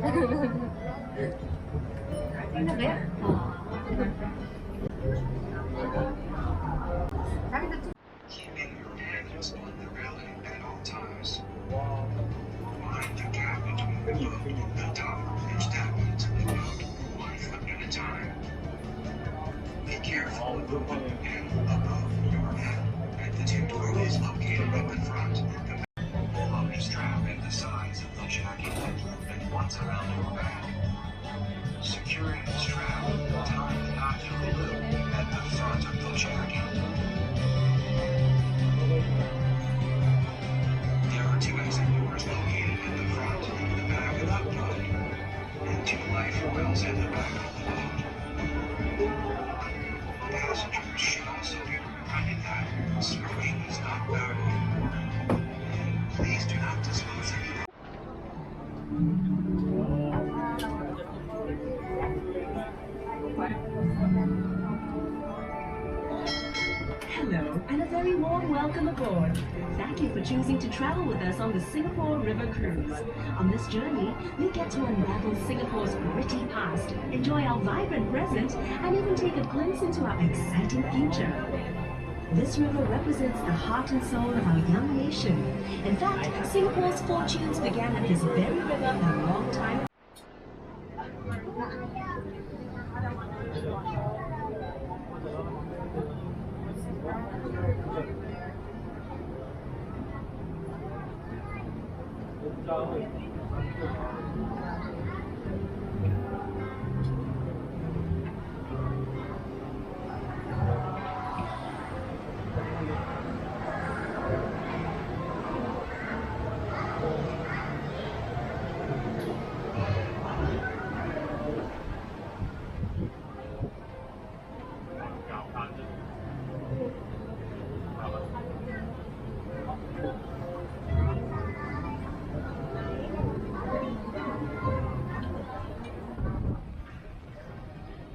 Keeping your hands on the railing at all times. Mind the gap between the boat and the top and step into the boat 1 foot at a time. Be careful of the boat and above your head. Attitude always located at the front and the back. Lock strap in the sides of the jacket and once around your back. Securing the strap, tie the knot to the loop at the front of the jacket. There are 2 exit doors located at the front and the back of the boat, and 2 life rails at the back of the boat. Passengers should also be reminded that smoking is not allowed. Please do not dispose any. Hello, and a very warm welcome aboard. Thank you for choosing to travel with us on the Singapore River Cruise. On this journey, we get to unravel Singapore's gritty past, enjoy our vibrant present, and even take a glimpse into our exciting future. This river represents the heart and soul of our young nation. In fact, Singapore's fortunes began at this very river a long time.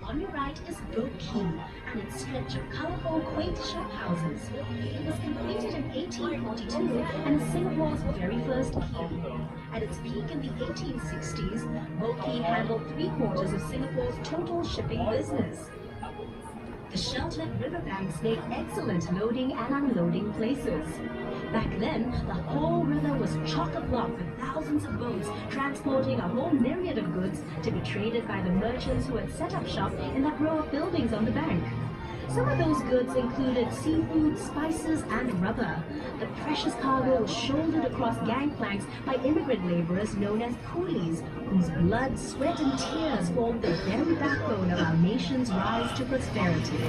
On your right is Boat Quay and its stretch of colorful, quaint shop houses. It was completed in 1842 and is Singapore's very first quay. At its peak in the 1860s, Boat Quay handled 3/4 of Singapore's total shipping business. The sheltered riverbanks made excellent loading and unloading places. Back then, the whole river was chock-a-block with thousands of boats transporting a whole myriad of goods to be traded by the merchants who had set up shop in that row of buildings on the bank. Some of those goods included seafood, spices, and rubber. The precious cargo was shouldered across gangplanks by immigrant laborers known as coolies, whose blood, sweat, and tears formed the very backbone of our nation's rise to prosperity.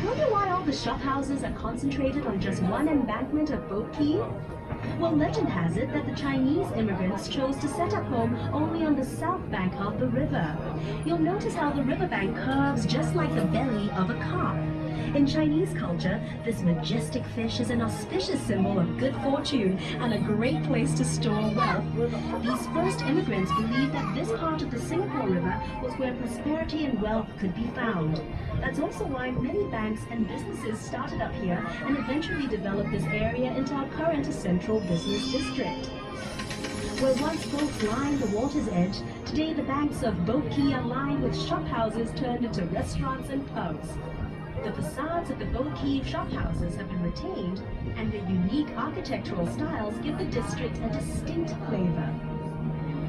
Wonder why all the shop houses are concentrated on just one embankment of Boat Quay? Well, legend has it that the Chinese immigrants chose to set up home only on the south bank of the river. You'll notice how the riverbank curves just like the belly of a car. In Chinese culture, this majestic fish is an auspicious symbol of good fortune and a great place to store wealth. These first immigrants believed that this part of the Singapore River was where prosperity and wealth could be found. That's also why many banks and businesses started up here and eventually developed this area into our current central business district. Where once boats lined the water's edge, today the banks of Boat Quay are lined with shop houses turned into restaurants and pubs. The facades of the Boat Quay shop houses have been retained, and their unique architectural styles give the district a distinct flavor.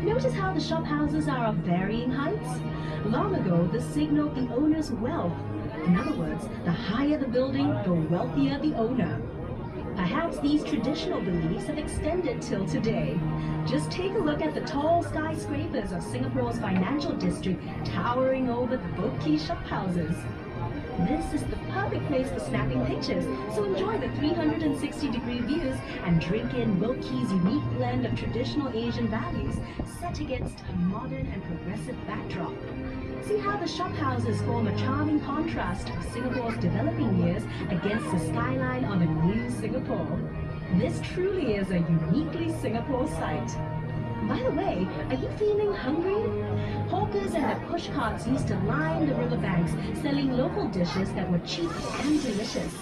Notice how the shop houses are of varying heights? Long ago, this signaled the owner's wealth. In other words, the higher the building, the wealthier the owner. Perhaps these traditional beliefs have extended till today. Just take a look at the tall skyscrapers of Singapore's financial district towering over the Boat Quay shop houses. This is the perfect place for snapping pictures, so enjoy the 360-degree views and drink in Boat Quay's unique blend of traditional Asian values set against a modern and progressive backdrop. See how the shop houses form a charming contrast of Singapore's developing years against the skyline of a new Singapore. This truly is a uniquely Singapore sight. By the way, are you feeling hungry? Hawkers and their pushcarts used to line the riverbanks, selling local dishes that were cheap and delicious.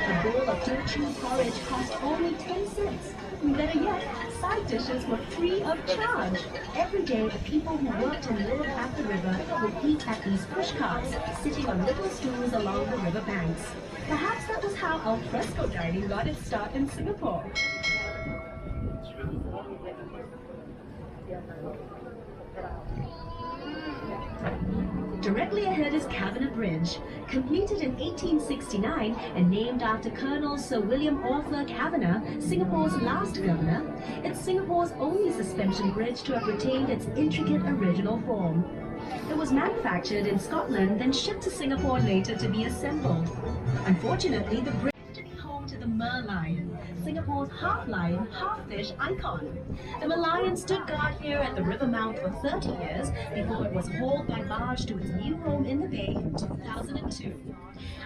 A bowl of Teochew porridge cost only 10 cents. Better yet, side dishes were free of charge. Every day, the people who worked and lived at the river would eat at these push carts, sitting on little stools along the river banks. Perhaps that was how al fresco dining got its start in Singapore. Directly ahead is Kavanagh Bridge, completed in 1869 and named after Colonel Sir William Arthur Kavanagh, Singapore's last governor. It's Singapore's only suspension bridge to have retained its intricate original form. It was manufactured in Scotland, then shipped to Singapore later to be assembled. Unfortunately, the bridge used to be home to the merlion, Singapore's half-lion, half-fish icon. The merlion stood guard here at the river mouth for 30 years before it was hauled by barge to its new home in the bay in 2002.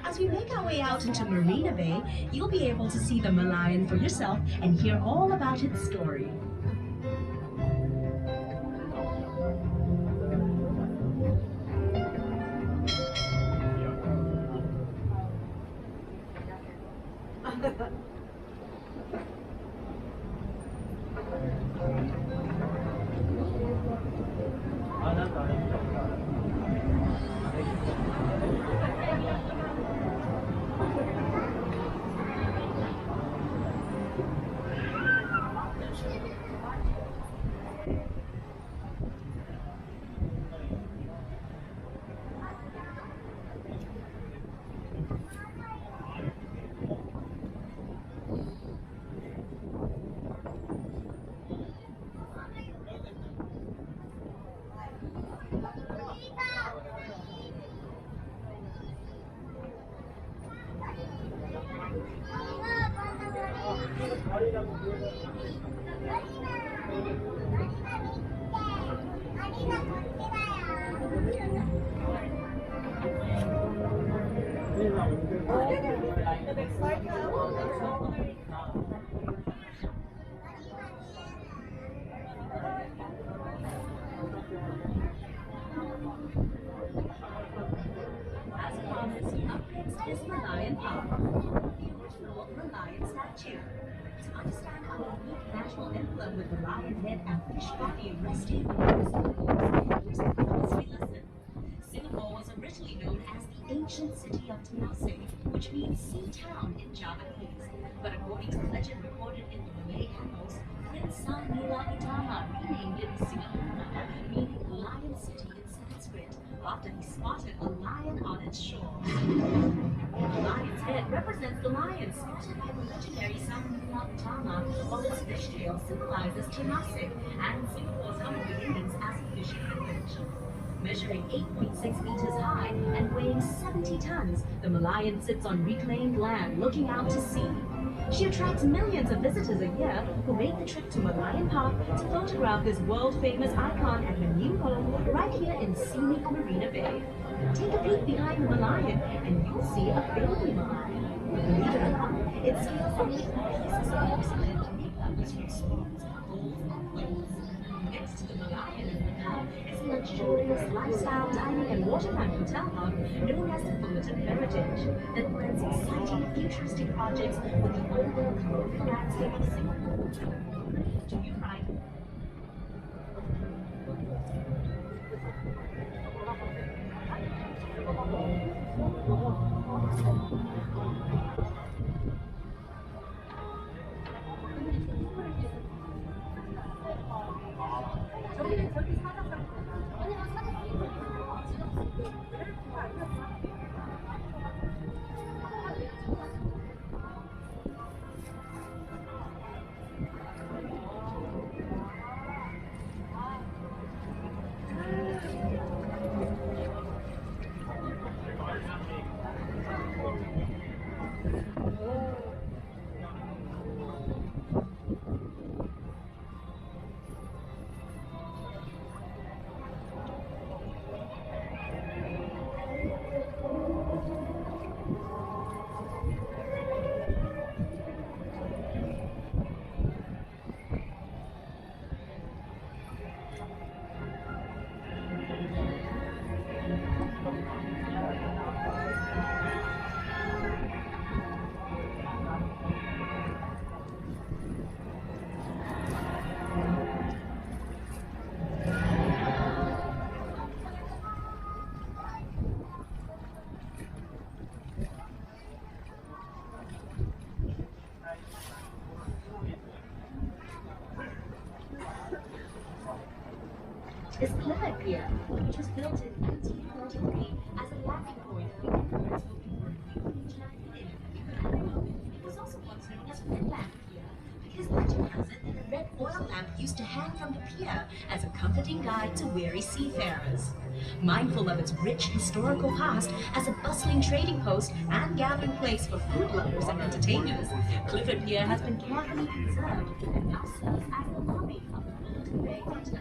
As we make our way out into Marina Bay, you'll be able to see the merlion for yourself and hear all about its story. Is Merlion Park, the original Merlion statue. To understand our unique national emblem with the lion head and fish body resting on the here's a history lesson. Singapore was originally known as the ancient city of Temasek, which means sea town in Javanese. But according to legend recorded in the Malay annals, Prince Sang Nila Utama renamed it Singapore, meaning Lion City in Sanskrit, after he spotted a lion on its shore. The lion's head represents the lion spotted by the legendary Sang Nila Utama, while its fishtail symbolizes Temasek and Singapore's humble beginnings as a fishing village. Measuring 8.6 meters high and weighing 70 tons, the Merlion sits on reclaimed land looking out to sea. She attracts millions of visitors a year who make the trip to Merlion Park to photograph this world-famous icon at her new home right here in scenic Marina Bay. Take a peek behind the Merlion and you'll see a baby Merlion. Believe it or not, it scales only pieces of porcelain to make up its spoons, bowls, and plates. Next to the Merlion in the cup is a luxurious lifestyle dining and waterfront hotel hub known as the Fullerton Heritage that blends exciting futuristic projects with the overall colorful landscape of Singapore. Do you right? is Clifford Pier, which was built in 1843 as a landing point for immigrants hoping for a quick return in. It was also once known as Red Lamp Pier, because legend has it that a red oil lamp used to hang from the pier as a comforting guide to weary seafarers. Mindful of its rich historical past as a bustling trading post and gathering place for food lovers and entertainers, Clifford Pier has been carefully preserved and now serves as the lobby of the Fullerton Bay Hotel.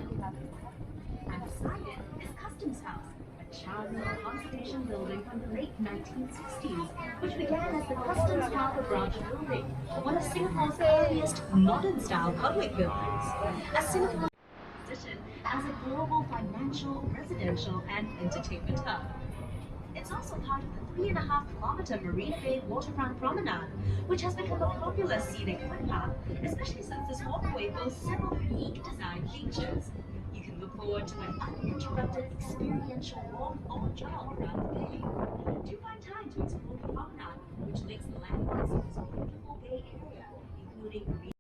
And beside it is Customs House, a charming conservation building from the late 1960s, which began as the Customs Harbour Branch building, one of Singapore's earliest modern-style public buildings. As Singapore's position as a global financial, residential, and entertainment hub. It's also part of the 3.5-kilometer Marina Bay waterfront promenade, which has become a popular scenic footpath, especially since this walkway boasts several unique design features. You can look forward to an uninterrupted experiential walk or jog around the bay. Do find time to explore the promenade, which links the landmarks of this beautiful bay area, including Marina